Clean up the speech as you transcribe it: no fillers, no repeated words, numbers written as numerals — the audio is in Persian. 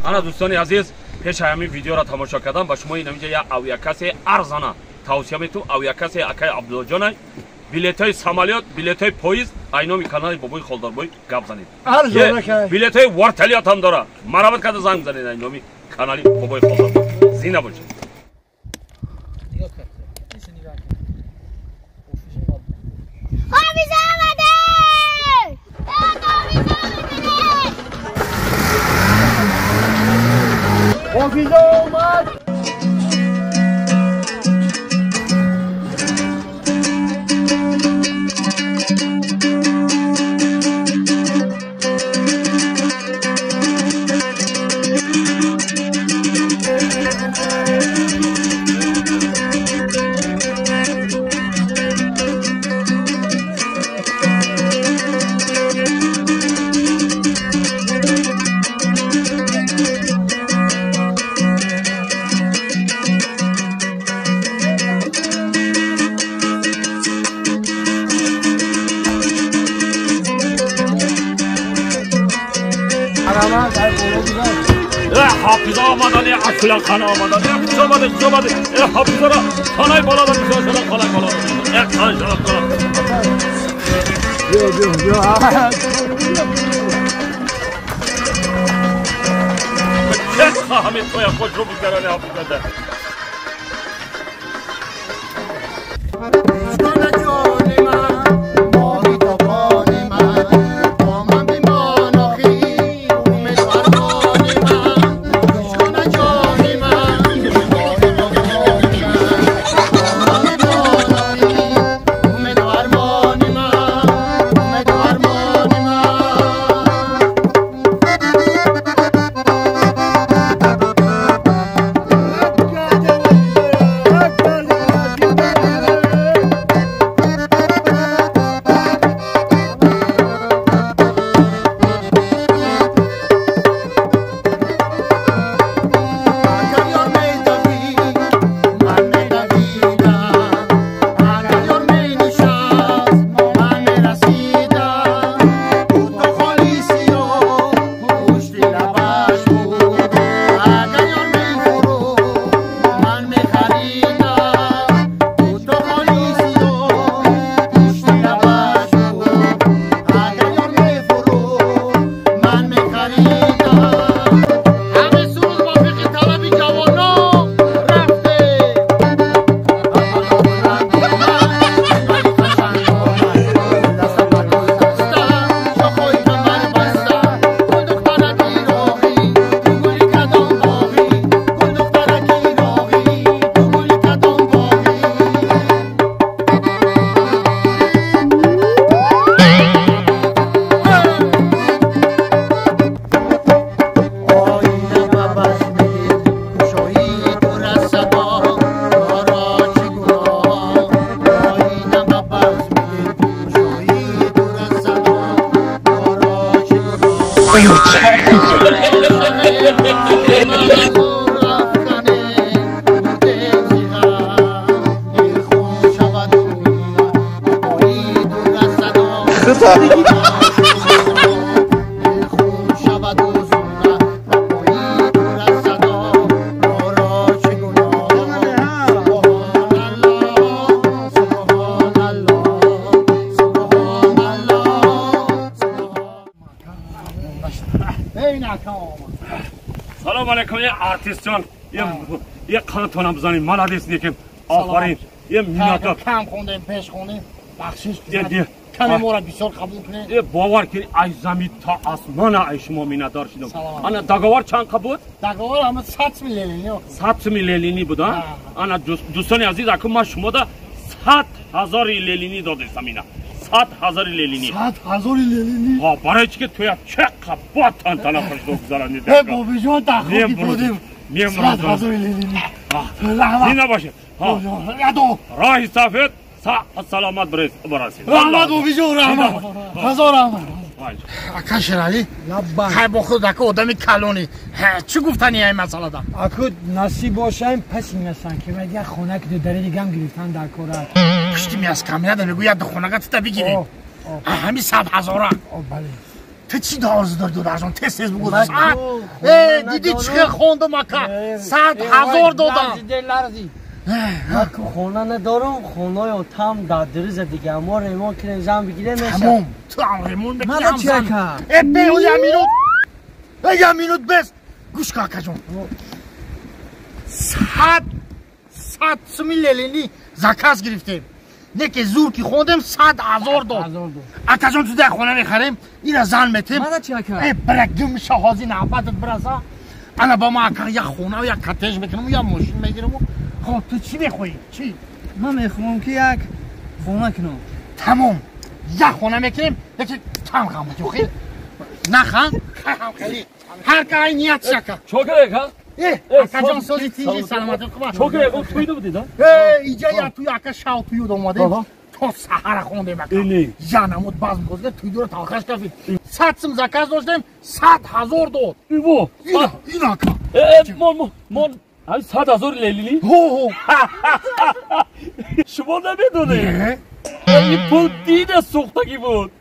انا دوستان عزیز پیش همین ویدیو را تماشا کردم با شما اینجا یا او یک کسی ارزانه توصیه میتونم او یک کسی اکای عبدالله جان بلیط های سمالیات بلیط های پاییز اینامی کانال بابای خالداربای گپ زنید ارزانه که بلیط های ورتلیات هم داره مرابط کرده زنگ زنید اینامی کانال بابای خالداربای زنده باشید حافظ آمد حافظ آمدن اصلا خانه آمدن زباده حافظ را خانه بالا دارم خانه بالا چه همین توی خود رو بگرانه حافظ ده سلام علیکم یه آرتیست جان یه قانتونم بزنیم ملادیست نیکیم آفرین یه میناتا کم خوندیم پیش خوندیم بخشش بزنیم کمی ما را بسیار قبول کنیم یه باور کنی از زمین تا آسمان ای شما مینادار شدم انا دگاوار چند بود؟ دگاوار همه 100 میلیونی 100 میلیونی بود انا دوستان عزیز اکنون ما شما دا 100,000 لیلینی دادستم اینا 100,000 لیلینی 100,000 لیلینی برای چی که توی چه قبات تنتنا پشت بگذارنید بابی جان تخوکی بودیم 100,000 لیلینی این نباشه راهی سفید سلامت برسید رحمت بابی جان رحمت هزار رحمت اکا شرالی خیلی با خود اکا آدمی کلونی چی گفتنی این مسئله دا؟ اکا نصیب باشه پس میستن که باید یک خونه که دو داره دیگه هم گرفتن در کاره پشتی میست کامیه دا میگو یک دو خونه که تا بگیری همین 100,000 بله تو چی دارزو داری دادرجان تست بگو دیدی چه خوندم اکا 100,000 دادم من خونه ندارم خونه تام دادرز دیگه ما ریمون که نظام بگیره میشه تمام تو هم ریمون بگیره من چیه که یه مینوت بس گوش که اکا جون 100 سومی لیلینی زکاز گرفتیم نه که زور که خوندم 100,000 داد اکا جون تو ده خونه میخریم این زن میتیم من چیه که برگم شهازی نعبتت برسا انا با ما اکا یک خونه و یک کتیج بکنم و یک ماشین میگیرم خب تو چی میخوایی؟ چی؟ من میخوام که یک خونه کنم تمام یک خونه میکنیم یکی تام خواهم بچه خیلی نخوام خیلی هر که این نیت شکر چوکره که اکا جان سازی تیجی سلامت خوبه چوکره اون تویده بودید ها اینجا یا توی اکا شاو توی اومده تو سحر خونده مکن یا نمود باز میگوزده توی دور تاخش کفید 100 سم زکاز داشتیم 100,000 داد این اکا من همین 100,000 لیلی شما نمیدونی این پول دید سوختگی بود